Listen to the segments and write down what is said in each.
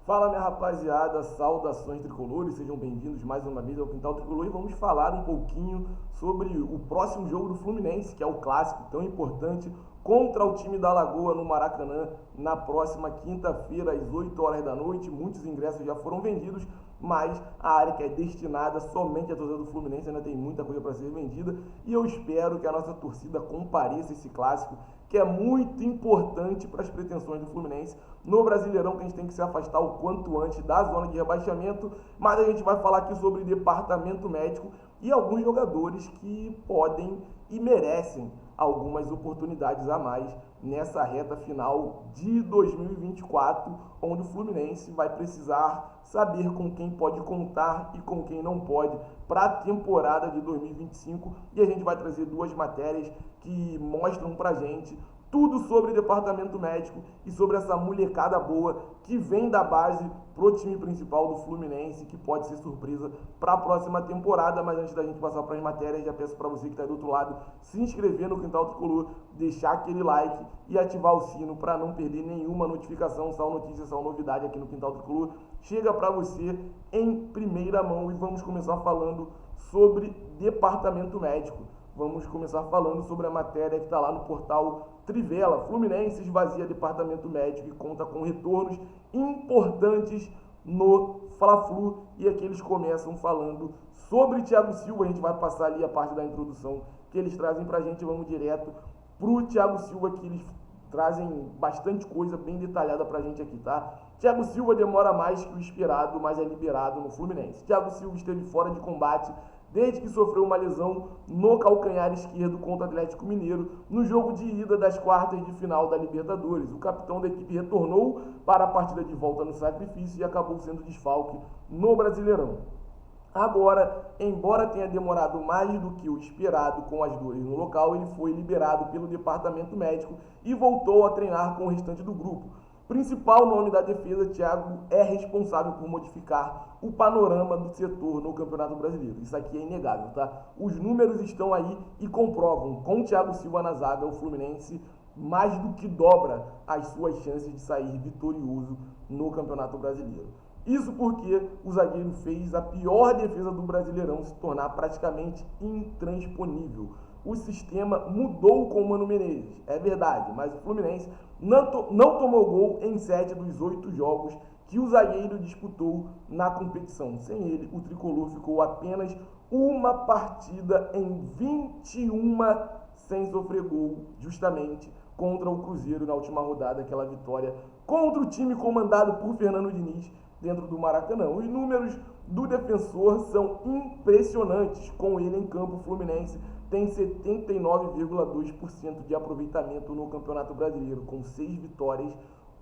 Fala, minha rapaziada, saudações tricolores, sejam bem-vindos mais uma vez ao Quintal Tricolor e vamos falar um pouquinho sobre o próximo jogo do Fluminense, que é o clássico tão importante, contra o time da Lagoa no Maracanã, na próxima quinta-feira, às 8 horas da noite. Muitos ingressos já foram vendidos, mas a área que é destinada somente à torcida do Fluminense ainda tem muita coisa para ser vendida e eu espero que a nossa torcida compareça a esse clássico, que é muito importante para as pretensões do Fluminense no Brasileirão, que a gente tem que se afastar o quanto antes da zona de rebaixamento. Mas a gente vai falar aqui sobre departamento médico e alguns jogadores que podem e merecem algumas oportunidades a mais nessa reta final de 2024, onde o Fluminense vai precisar saber com quem pode contar e com quem não pode para a temporada de 2025. E a gente vai trazer duas matérias que mostram pra gente tudo sobre o departamento médico e sobre essa molecada boa que vem da base pro time principal do Fluminense, que pode ser surpresa para a próxima temporada. Mas antes da gente passar para as matérias, já peço para você que está do outro lado se inscrever no Quintal Tricolor, deixar aquele like e ativar o sino para não perder nenhuma notificação, sal notícia, sal novidade aqui no Quintal Tricolor. Chega para você em primeira mão e vamos começar falando sobre departamento médico. Vamos começar falando sobre a matéria que está lá no portal Trivela. Fluminense esvazia departamento médico e conta com retornos importantes no Fla-Flu. E aqui eles começam falando sobre Thiago Silva. A gente vai passar ali a parte da introdução que eles trazem para a gente. Vamos direto para o Thiago Silva, que eles trazem bastante coisa bem detalhada para a gente aqui, tá? Thiago Silva demora mais que o esperado, mas é liberado no Fluminense. Thiago Silva esteve fora de combate desde que sofreu uma lesão no calcanhar esquerdo contra o Atlético Mineiro no jogo de ida das quartas de final da Libertadores. O capitão da equipe retornou para a partida de volta no sacrifício e acabou sendo desfalque no Brasileirão. Agora, embora tenha demorado mais do que o esperado com as dores no local, ele foi liberado pelo departamento médico e voltou a treinar com o restante do grupo. Principal nome da defesa, Thiago é responsável por modificar o panorama do setor no Campeonato Brasileiro. Isso aqui é inegável, tá? Os números estão aí e comprovam. Com o Thiago Silva na zaga, o Fluminense mais do que dobra as suas chances de sair vitorioso no Campeonato Brasileiro. Isso porque o zagueiro fez a pior defesa do Brasileirão se tornar praticamente intransponível. O sistema mudou com o Mano Menezes, é verdade, mas o Fluminense não tomou gol em 7 dos 8 jogos que o zagueiro disputou na competição. Sem ele, o tricolor ficou apenas uma partida em 21 sem sofrer gol, justamente contra o Cruzeiro na última rodada, aquela vitória contra o time comandado por Fernando Diniz dentro do Maracanã. Os números do defensor são impressionantes. Com ele em campo, o Fluminense tem 79,2% de aproveitamento no Campeonato Brasileiro, com 6 vitórias,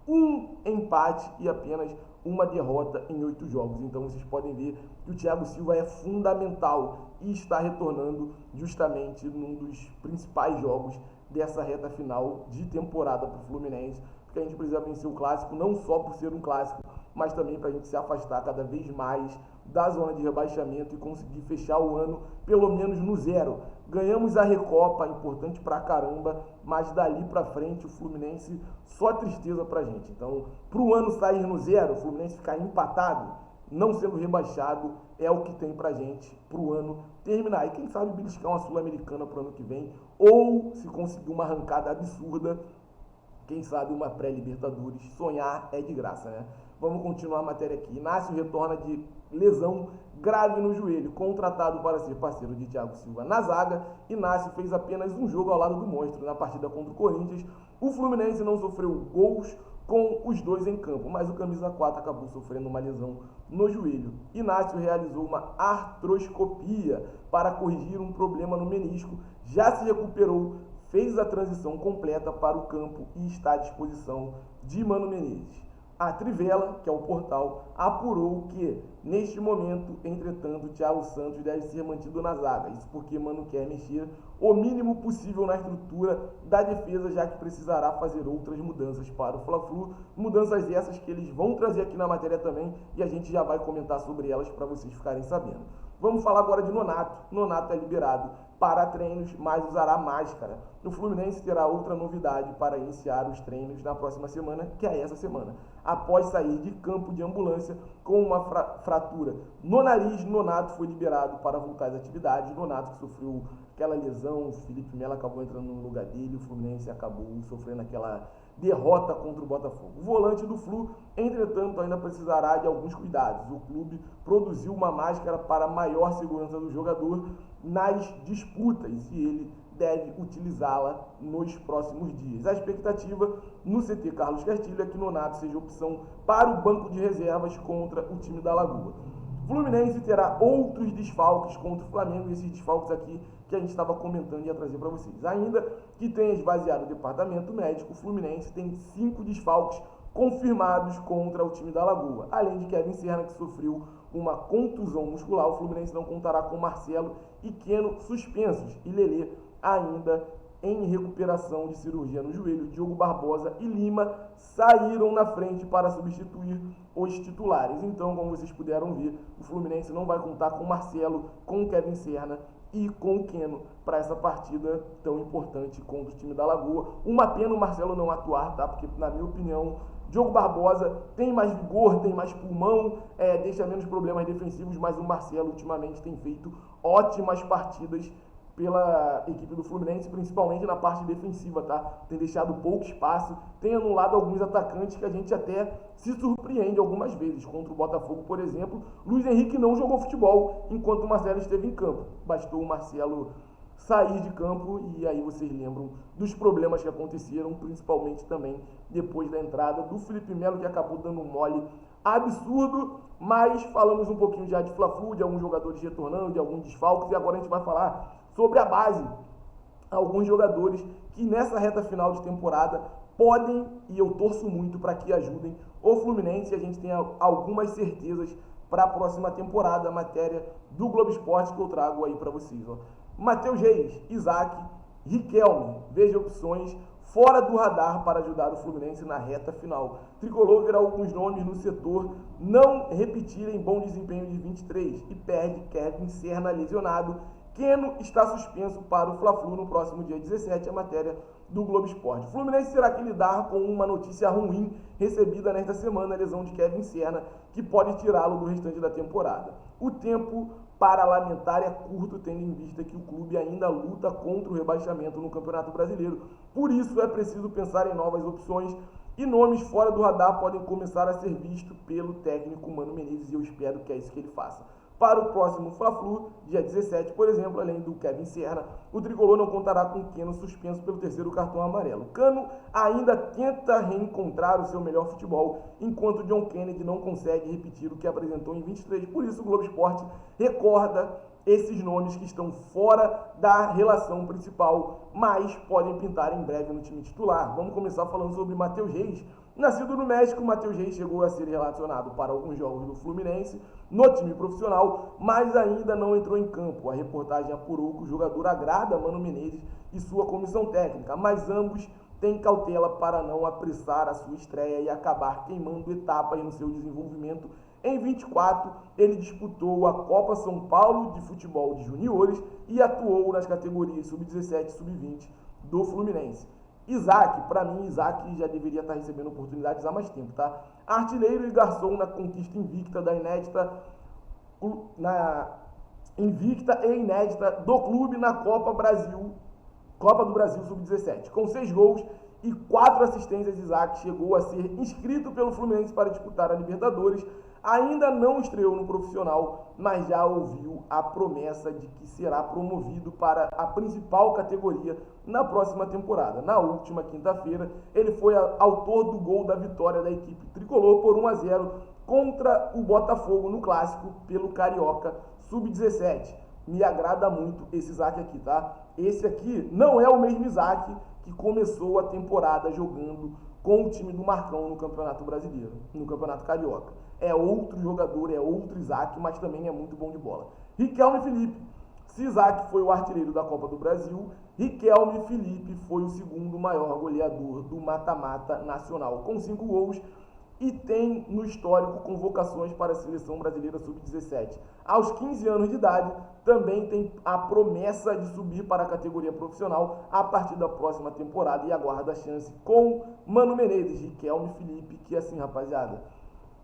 1 empate e apenas uma derrota em 8 jogos. Então vocês podem ver que o Thiago Silva é fundamental e está retornando justamente num dos principais jogos dessa reta final de temporada para o Fluminense, porque a gente precisa vencer o clássico, não só por ser um clássico, mas também para a gente se afastar cada vez mais da zona de rebaixamento e conseguir fechar o ano pelo menos no zero. Ganhamos a Recopa, importante pra caramba, mas dali pra frente o Fluminense só tristeza pra gente. Então, pro ano sair no zero, o Fluminense ficar empatado, não sendo rebaixado, é o que tem pra gente pro ano terminar. E quem sabe beliscar uma Sul-Americana pro ano que vem, ou se conseguir uma arrancada absurda, quem sabe uma pré-Libertadores. Sonhar é de graça, né? Vamos continuar a matéria aqui. Inácio retorna de lesão grave no joelho, contratado para ser parceiro de Thiago Silva na zaga. Inácio fez apenas um jogo ao lado do monstro na partida contra o Corinthians. O Fluminense não sofreu gols com os dois em campo, mas o camisa 4 acabou sofrendo uma lesão no joelho. Inácio realizou uma artroscopia para corrigir um problema no menisco, já se recuperou, fez a transição completa para o campo e está à disposição de Mano Menezes. A Trivela, que é o portal, apurou que, neste momento, entretanto, Thiago Santos deve ser mantido na zaga. Isso porque Mano quer mexer o mínimo possível na estrutura da defesa, já que precisará fazer outras mudanças para o Fla-Flu. Mudanças essas que eles vão trazer aqui na matéria também e a gente já vai comentar sobre elas para vocês ficarem sabendo. Vamos falar agora de Nonato. Nonato é liberado para treinos, mas usará máscara. O Fluminense terá outra novidade para iniciar os treinos na próxima semana, que é essa semana. após sair de campo de ambulância com uma fratura no nariz. Nonato foi liberado para voltar às atividades. Nonato que sofreu aquela lesão, o Felipe Melo acabou entrando no lugar dele, o Fluminense acabou sofrendo aquela derrota contra o Botafogo. O volante do Flu, entretanto, ainda precisará de alguns cuidados. O clube produziu uma máscara para maior segurança do jogador nas disputas e ele deve utilizá-la nos próximos dias. A expectativa no CT Carlos Castilho é que Nonato seja opção para o banco de reservas contra o time da Lagoa. Fluminense terá outros desfalques contra o Flamengo, e esses desfalques aqui que a gente estava comentando e ia trazer para vocês. Ainda que tenha esvaziado o departamento médico, o Fluminense tem 5 desfalques confirmados contra o time da Lagoa. Além de Kevin Serna, que sofreu uma contusão muscular, o Fluminense não contará com Marcelo e Keno suspensos, e Lelê ainda em recuperação de cirurgia no joelho. Diogo Barbosa e Lima saíram na frente para substituir os titulares. Então, como vocês puderam ver, o Fluminense não vai contar com Marcelo, com Kevin Serna e com o Keno para essa partida tão importante contra o time da Lagoa. Uma pena o Marcelo não atuar, tá? Porque, na minha opinião, Diogo Barbosa tem mais vigor, tem mais pulmão, deixa menos problemas defensivos, mas o Marcelo ultimamente tem feito ótimas partidas pela equipe do Fluminense, principalmente na parte defensiva, tá? Tem deixado pouco espaço, tem anulado alguns atacantes que a gente até se surpreende algumas vezes. Contra o Botafogo, por exemplo, Luiz Henrique não jogou futebol enquanto o Marcelo esteve em campo. Bastou o Marcelo sair de campo e aí vocês lembram dos problemas que aconteceram, principalmente também depois da entrada do Felipe Melo, que acabou dando um mole absurdo. Mas falamos um pouquinho já de Fla-Flu, de alguns jogadores retornando, de alguns desfalques, e agora a gente vai falar sobre a base. Alguns jogadores que nessa reta final de temporada podem, e eu torço muito para que ajudem o Fluminense, e a gente tem algumas certezas para a próxima temporada, a matéria do Globo Esporte que eu trago aí para vocês. Ó. Matheus Reis, Isaac, Riquelme, veja opções fora do radar para ajudar o Fluminense na reta final. Tricolor verá alguns nomes no setor não repetirem bom desempenho de 23 e perde Kevin Serna lesionado. Keno está suspenso para o Fla-Flu no próximo dia 17, a matéria do Globo Esporte. Fluminense terá que lidar com uma notícia ruim recebida nesta semana, a lesão de Kevin Serna, que pode tirá-lo do restante da temporada. O tempo para lamentar é curto, tendo em vista que o clube ainda luta contra o rebaixamento no Campeonato Brasileiro. Por isso é preciso pensar em novas opções e nomes fora do radar podem começar a ser vistos pelo técnico Mano Menezes e eu espero que é isso que ele faça. Para o próximo Fla-Flu, dia 17, por exemplo, além do Kevin Serna, o Tricolor não contará com Keno suspenso pelo 3º cartão amarelo. Cano ainda tenta reencontrar o seu melhor futebol, enquanto John Kennedy não consegue repetir o que apresentou em 23. Por isso, o Globo Esporte recorda esses nomes que estão fora da relação principal, mas podem pintar em breve no time titular. Vamos começar falando sobre Matheus Reis. Nascido no México, Matheus Reis chegou a ser relacionado para alguns jogos do Fluminense no time profissional, mas ainda não entrou em campo. A reportagem apurou que o jogador agrada Mano Menezes e sua comissão técnica, mas ambos têm cautela para não apressar a sua estreia e acabar queimando etapas no seu desenvolvimento. Em 24, ele disputou a Copa São Paulo de Futebol de Juniores e atuou nas categorias Sub-17 e Sub-20 do Fluminense. Isaac, para mim, Isaac já deveria estar recebendo oportunidades há mais tempo, tá? Artilheiro e garçom na conquista invicta da invicta e inédita do clube na Copa do Brasil Sub-17. Com 6 gols e 4 assistências, Isaac chegou a ser inscrito pelo Fluminense para disputar a Libertadores. Ainda não estreou no profissional, mas já ouviu a promessa de que será promovido para a principal categoria na próxima temporada. Na última quinta-feira, ele foi autor do gol da vitória da equipe tricolor por 1-0 contra o Botafogo no clássico pelo Carioca Sub-17. Me agrada muito esse Isaac aqui, tá? Esse aqui não é o mesmo Isaac que começou a temporada jogando com o time do Marcão no Campeonato Brasileiro, no Campeonato Carioca. É outro jogador, é outro Isaac, mas também é muito bom de bola. Riquelme e Felipe. Se Isaac foi o artilheiro da Copa do Brasil, Riquelme e Felipe foi o segundo maior goleador do mata-mata nacional, com 5 gols e tem no histórico convocações para a Seleção Brasileira Sub-17. Aos 15 anos de idade, também tem a promessa de subir para a categoria profissional a partir da próxima temporada e aguarda a chance com Mano Menezes, Riquelme e Felipe, que assim, rapaziada,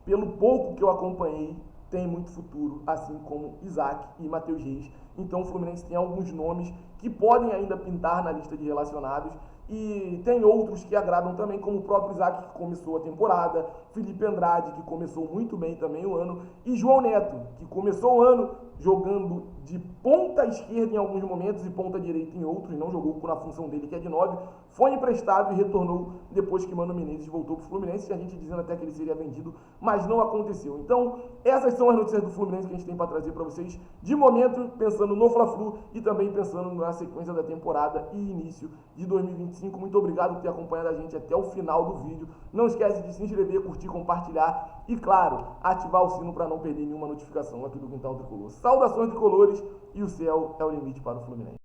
pelo pouco que eu acompanhei, tem muito futuro, assim como Isaac e Matheus Reis. Então o Fluminense tem alguns nomes que podem ainda pintar na lista de relacionados e tem outros que agradam também, como o próprio Isaac, que começou a temporada, Felipe Andrade, que começou muito bem também o ano, e João Neto, que começou o ano jogando de ponta esquerda em alguns momentos e ponta direita em outros, não jogou na função dele, que é de 9, foi emprestado e retornou depois que Mano Menezes voltou para o Fluminense, e a gente dizendo até que ele seria vendido, mas não aconteceu. Então, essas são as notícias do Fluminense que a gente tem para trazer para vocês, de momento, pensando no Fla-Flu e também pensando na sequência da temporada e início de 2025. Muito obrigado por ter acompanhado a gente até o final do vídeo. Não esquece de se inscrever, curtir, compartilhar e, claro, ativar o sino para não perder nenhuma notificação aqui do Quintal Tricolor. Saudações tricolores e o céu é o limite para o Fluminense.